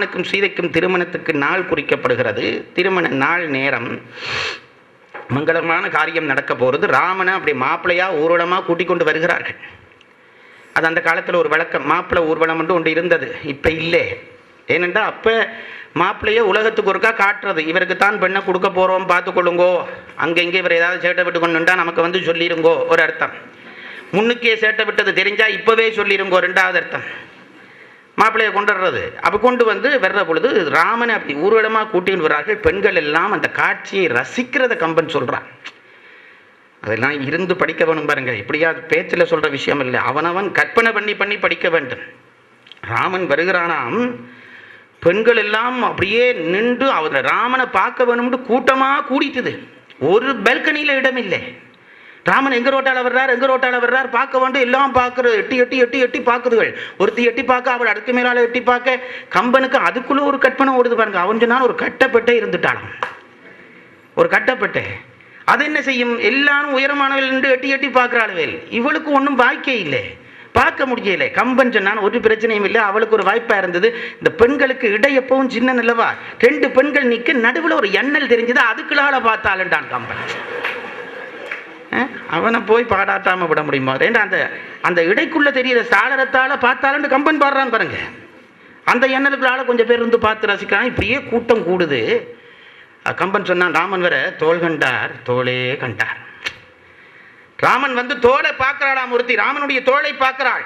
ராமனுக்கும் சீதைக்கும் திருமணத்துக்கு நாள் குறிக்கப்படுகிறது. திருமண நாள் நேரம் மங்களமான காரியம் நடக்க போகிறது. ராமனை அப்படி மாப்பிள்ளையாக ஊர்வலமாக கூட்டிக் கொண்டு வருகிறார்கள். அது அந்த காலத்தில் ஒரு வழக்கம். மாப்பிள்ளை ஊர்வலம் என்று ஒன்று இருந்தது, இப்போ இல்லை. ஏனென்றால் அப்போ மாப்பிள்ளையே உலகத்துக்கு ஒருக்கா காட்டுறது, இவருக்கு தான் பெண்ணை கொடுக்க போகிறோம் பார்த்துக்கொள்ளுங்கோ, அங்கே இவர் ஏதாவது சேட்டை விட்டு கொண்டுட்டா நமக்கு வந்து சொல்லிடுங்கோ ஒரு அர்த்தம். முன்னுக்கே சேட்டை விட்டது தெரிஞ்சால் இப்போவே சொல்லிடுங்கோ ரெண்டாவது அர்த்தம். மாப்பிள்ளையை கொண்டுடுறது. அப்போ கொண்டு வந்து வர்ற பொழுது ராமனை அப்படி ஊர்வலமாக கூட்டின்னு வர்றார்கள். பெண்கள் எல்லாம் அந்த காட்சியை ரசிக்கிறத கம்பன் சொல்கிறான். அதெல்லாம் இருந்து படிக்க வேணும் பாருங்க. இப்படியா பேச்சில் சொல்கிற விஷயம் இல்லை, அவனவன் கற்பனை பண்ணி பண்ணி படிக்க வேண்டும். ராமன் வருகிறானாம், பெண்கள் எல்லாம் அப்படியே நின்று அவர் ராமனை பார்க்க வேணும்னு கூட்டமாக கூடிட்டுது. ஒரு பால்கனியில் இடம் இல்லை. ராமன் எங்க ரோட்டால் வர்றார் பார்க்க வேண்டும். எல்லாம் பார்க்குறது, எட்டி எட்டி எட்டி எட்டி பார்க்குதுகள். ஒருத்தி எட்டி பார்க்க, அவள் அடுத்த மேலால் எட்டி பார்க்க. கம்பனுக்கு அதுக்குள்ளே ஒரு கற்பனை ஓடுது பாருங்க. அவன் சொன்னால் ஒரு கட்டப்பட்டே இருந்துட்டாலும், ஒரு கட்டப்பட்டே. அது என்ன செய்யும்? எல்லாரும் உயரமானவள் நின்று எட்டி எட்டி பார்க்குறாளுவேல். இவளுக்கு ஒன்றும் வாய்க்கே இல்லை, பார்க்க முடியலை. கம்பன் சொன்னான் ஒரு பிரச்சனையும் இல்லை, அவளுக்கு ஒரு வாய்ப்பாக இருந்தது. இந்த பெண்களுக்கு இடை எப்பவும் சின்ன நிலவா, 2 பெண்கள் நிற்க, நடுவில் ஒரு எண்ணல் தெரிஞ்சது, அதுக்குள்ளால பார்த்தாலுண்டான் கம்பன். அவனை போய் பாடாட்டாமல் விட முடியுமா? ஏன்னா அந்த இடைக்குள்ள தெரிகிற சாளரத்தால் பார்த்தாலும் கம்பன் பாடுறான் பாருங்க. அந்த எண்ணலுக்குள்ளால கொஞ்சம் பேர் வந்து பார்த்து ரசிக்கிறான். இப்படியே கூட்டம் கூடுது. கம்பன் சொன்னான், ராமன் வர தோள் கண்டார் தோளே கண்டார். ராமன் வந்து தோளை பார்க்கிறாளாம் ஒருத்தி, ராமனுடைய தோளை பார்க்கிறாள்.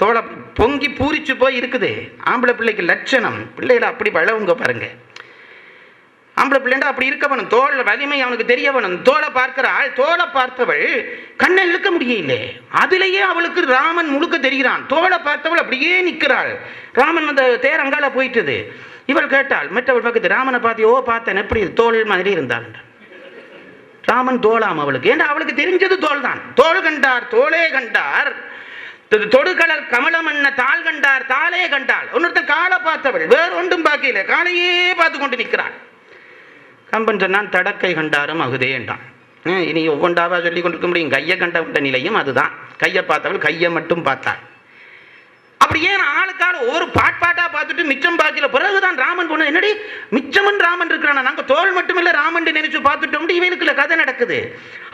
தோளை பொங்கி பூரிச்சு போய் இருக்குது. ஆம்பளை பிள்ளைக்கு லட்சணம். பிள்ளைகளை அப்படி வளவுங்க பாருங்க. ஆம்பளை பிள்ளைண்டா அப்படி இருக்க வேணும், தோல் வலிமை அவனுக்கு தெரிய வேணும். தோலை பார்க்கிறாள். தோலை பார்த்தவள் கண்ணை இழுக்க முடியல, அதிலேயே அவளுக்கு ராமன் முழுக்க தெரிகிறான். தோலை பார்த்தவள் அப்படியே நிற்கிறாள். ராமன் அந்த தேர் அங்கால போயிட்டுது. இவள் கேட்டாள் மற்றவள் பக்கத்து, ராமனை பார்த்து, ஓ பார்த்தேன், எப்படி தோல் மாதிரி இருந்தாள். ராமன் தோளாம் அவளுக்கு. ஏன்னா அவளுக்கு தெரிஞ்சது தோல் தான். தோல் கண்டார் தோளே கண்டார், தொடுகடல் கமலம் என்ன தாள் கண்டார் தாளே கண்டாள். ஒன்னொருத்தர் காலை பார்த்தவள், வேற ஒன்றும் பார்க்கல, காலையே பார்த்து கொண்டு நிற்கிறாள். கம்பன் சொன்னான், தடக்கை கண்டாரும் அகுதே என்றான். இனி ஒவ்வொன்றாவா சொல்லி கொண்டிருக்க முடியும். கையை கண்ட நிலையும் அதுதான். கையை பார்த்தவள் கையை மட்டும் பார்த்தாள். அப்படி ஏன் ஆளுக்கால ஒரு பாட்டா பார்த்துட்டு மிச்சம் பார்க்கல. பிறகுதான் ராமன் போன, என்னடி மிச்சமன் ராமன் இருக்கிறானா, நாங்கள் தோல் மட்டும் இல்லை ராமன் நினைச்சு பார்த்துட்டோம். இவனுக்குள்ள கதை நடக்குது.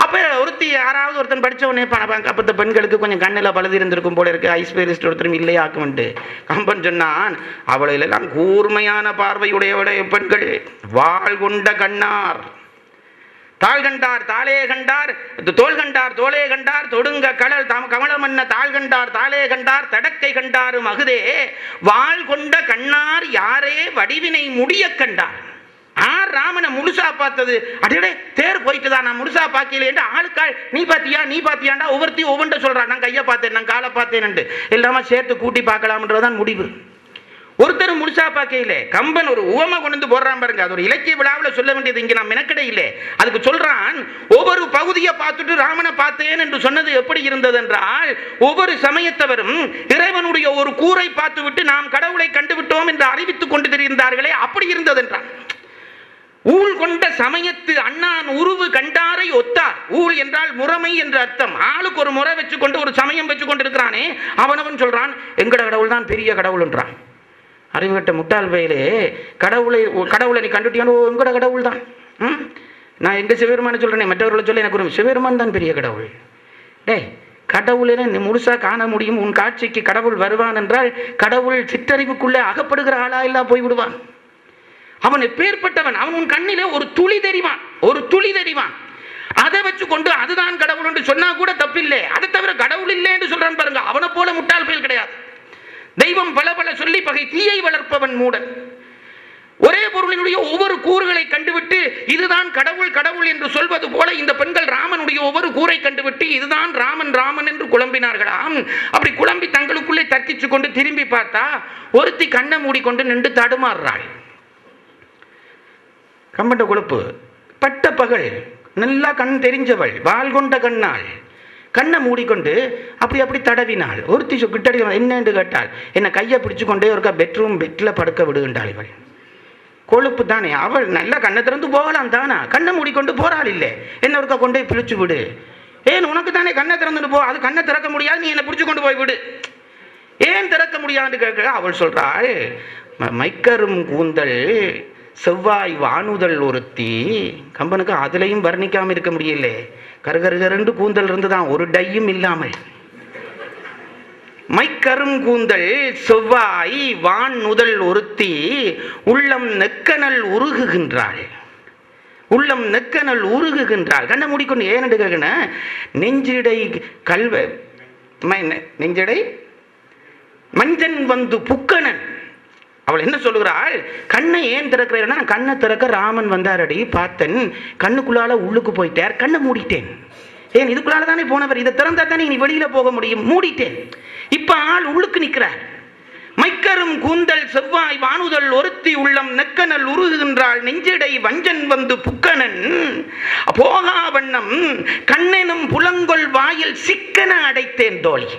அப்போ ஒருத்தி யாராவது ஒருத்தன் படித்தவனே அப்போ பெண்களுக்கு கொஞ்சம் கண்ணில் பழுது இருந்திருக்கும் போல இருக்கு, ஐஸ்பெரிஸ்ட் ஒருத்தரும் இல்லையே ஆக்குமெண்டு. கம்பன் சொன்னான், அவளையெல்லாம் கூர்மையான பார்வையுடைய பெண்கள், வாழ் கொண்ட கண்ணார், தாள் கண்டார் தாளே கண்டார், தோல் கண்டார் தோளே கண்டார், தொடுங்க கடல் கமலமன்ன தாள் கண்டார் தாளே கண்டார், தடக்கை கண்டாரும் அகுதே, வாழ் கொண்ட கண்ணார் யாரே வடிவினை முடிய கண்டார். ஆர் ராமனை முழுசா பார்த்தது? அடே தேர் போயிட்டு தான், நான் முழுசா பார்க்கல என்று ஆளுக்காள் நீ பாத்தியாண்டா ஒவ்வொருத்தி ஒவ்வொன்றை சொல்றான். நான் கையை பார்த்தேன், நான் காலை பார்த்தேன், எல்லாமே சேர்த்து கூட்டி பார்க்கலாம்ன்றதான் முடிவு. ஒருத்தர் முழுசா பார்க்கல. கம்பன் ஒரு உவமை கொண்டு போடுறான் பாருங்க. அது ஒரு இலக்கிய விழாவில் சொல்ல வேண்டியது இங்கே நான் மெனக்கடை இல்லை. அதுக்கு சொல்றான், ஒவ்வொரு பகுதியை பார்த்துட்டு ராமனை பார்த்தேன் என்று சொன்னது எப்படி இருந்தது என்றால், ஒவ்வொரு சமயத்தவரும் இறைவனுடைய ஒரு கூரை பார்த்து விட்டு நாம் கடவுளை கண்டுவிட்டோம் என்று அறிவித்துக் கொண்டு தெரிந்தார்களே, அப்படி இருந்தது என்றான். ஊழ் கொண்ட சமயத்து அண்ணான் உருவு கண்டாரை ஒத்தார். ஊழ் என்றால் முறைமை என்று அர்த்தம். ஆளுக்கு ஒரு முறை வச்சுக்கொண்டு ஒரு சமயம் வச்சு கொண்டு இருக்கிறானே, அவனவன் சொல்றான் எங்கட கடவுள் தான் பெரிய கடவுள் என்றான். அறிவுகட்ட முட்டாள் வயலே, கடவுளை நீ கண்டுட்டியானோ, உங்களோட கடவுள் தான். நான் எங்க சிவபெருமானு சொல்றேனே, மற்றவர்களை சொல்ல எனக்கு ஒரு சிவபெருமான் தான் பெரிய கடவுள். டேய், கடவுளை நீ முழுசா காண முடியும். உன் காட்சிக்கு கடவுள் வருவான் என்றால் கடவுள் சிற்றறிவுக்குள்ளே அகப்படுகிற ஆளா இல்லா போய்விடுவான். அவன் எப்பேற்பட்டவன்? அவன் உன் கண்ணிலே ஒரு துளி தெரிவான். அதை வச்சு கொண்டு அதுதான் கடவுள் என்று சொன்னா கூட தப்பில்லை. அதை தவிர கடவுள் இல்லை என்று சொல்றான் பாருங்க. அவனை போல முட்டாள் பயல் கிடையாது. தெய்வம் பல பல சொல்லி பகை தீயை வளர்ப்பவன் மூடன். ஒரே பொருளினுடைய ஒவ்வொரு கூறுகளை கண்டுவிட்டு இதுதான் கடவுள் என்று சொல்வது போல இந்த பெண்கள் ராமனுடைய ஒவ்வொரு கூரை கண்டுவிட்டு இதுதான் ராமன் என்று குழம்பினார்களாம். அப்படி குழம்பி தங்களுக்குள்ளே தர்க்கிச்சு கொண்டு திரும்பி பார்த்தா ஒருத்தி கண்ணை மூடிக்கொண்டு நின்று தடுமாறுறாள். கம்பண்ட கொழுப்பு, பட்ட பகல், நல்லா கண் தெரிஞ்சவள், வாள் கொண்ட கண்ணாள், கண்ணை மூடிக்கொண்டு அப்படி தடவினாள். ஒருத்தி கிட்டடி என்னன்னு கேட்டாள். என்னை கையை பிடிச்சு கொண்டே ஒருக்கா பெட்டில் படுக்க விடுகின்றாள். இவள் கொழுப்பு தானே, அவள் நல்லா கண்ணை திறந்து போகலாம் தானா, கண்ணை மூடிக்கொண்டு போறாள். இல்லை, என்ன ஒருக்கா கொண்டே பிடிச்சு விடு. ஏன் உனக்கு தானே கண்ணை திறந்துட்டு போ, அது கண்ணை திறக்க முடியாது, நீ என்னை பிடிச்சு கொண்டு போய் விடு. ஏன் திறக்க முடியாதுன்னு கேட்க அவள் சொல்றாள், மைக்கரும் கூந்தல் செவ்வாய் வானுதல் ஒருத்தி. கம்பனுக்கு அதுலயும் வர்ணிக்காம இருக்க முடியல. கருகருகருண்டு கூந்தல் இருந்துதான், ஒரு டையும் இல்லாமல். மைக்கரும் கூந்தல் செவ்வாய் வான் நுதல் ஒருத்தி உள்ளம் நெக்கனல் உருகுகின்றாள். உள்ளம் நெக்கனல் உருகுகின்றாள். கண்ணை மூடிக்கொண்டு ஏன் கேட்கன, நெஞ்சிடை கல்வ நெஞ்சிடை மஞ்சன் வந்து புக்கனன். அவள் என்ன சொல்லுகிறாள், கண்ணை ஏன் திறக்கிறேன்னா, கண்ணை திறக்க ராமன் வந்தாரடி, பார்த்தன், கண்ணுக்குள்ளால உள்ளுக்கு போயிட்டார், கண்ணை மூடிட்டேன். ஏன் இதுக்குள்ளால தானே போனவர், இதை திறந்தா தானே நீ வெளியில போக முடியும், மூடிட்டேன். இப்ப ஆள் உள்ளுக்கு நிற்கிறார். மைக்கரும் கூந்தல் செவ்வாய் வானுதல் ஒருத்தி உள்ளம் நெக்கனல் உருகுகின்றாள் நெஞ்சிடை வஞ்சன் வந்து புக்கனன் போகா வண்ணம் கண்ணெனும் புலங்கொள் வாயில் சிக்கன அடைத்தேன் தோழி.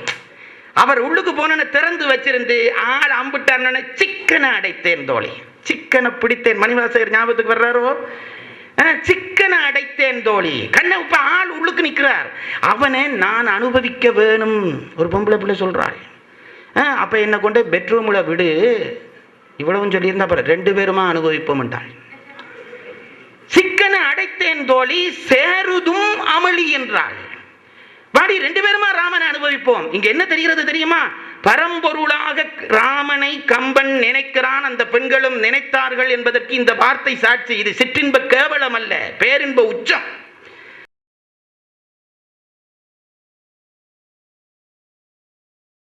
அவர் உள்ளுக்கு போன திறந்து வச்சிருந்து ஆள் அம்பிட்டார், சிக்கனை அடைத்தேன் தோழி. சிக்கனை பிடித்தேன். மணிவாசகர் ஞாபகத்துக்கு வர்றாரோ, சிக்கனை அடைத்தேன் தோழி. கண்ணை இப்ப ஆள் உள்ளுக்கு நிற்கிறார், அவனை நான் அனுபவிக்க வேணும். ஒரு பொம்பளை பிள்ளை சொல்றாள், அப்ப என்ன கொண்டு பெட்ரூம்ல விடு, இவ்வளவும் சொல்லியிருந்தா பாரு, 2 பேருமா அனுபவிப்போம் என்றாள். சிக்கனை அடைத்தேன் தோழி சேருதும் அமளி என்றாள். வாடி 2 பேருமா ராமனை அனுபவிப்போம். இங்க என்ன தெரிகிறது தெரியுமா, பரம்பொருளாக ராமனை கம்பன் நினைக்கிறான், அந்த பெண்களும் நினைத்தார்கள் என்பதற்கு இந்த வார்த்தை சாட்சி. இது சிற்றின்ப கேவலம் அல்ல, பேரின்ப உச்சம்.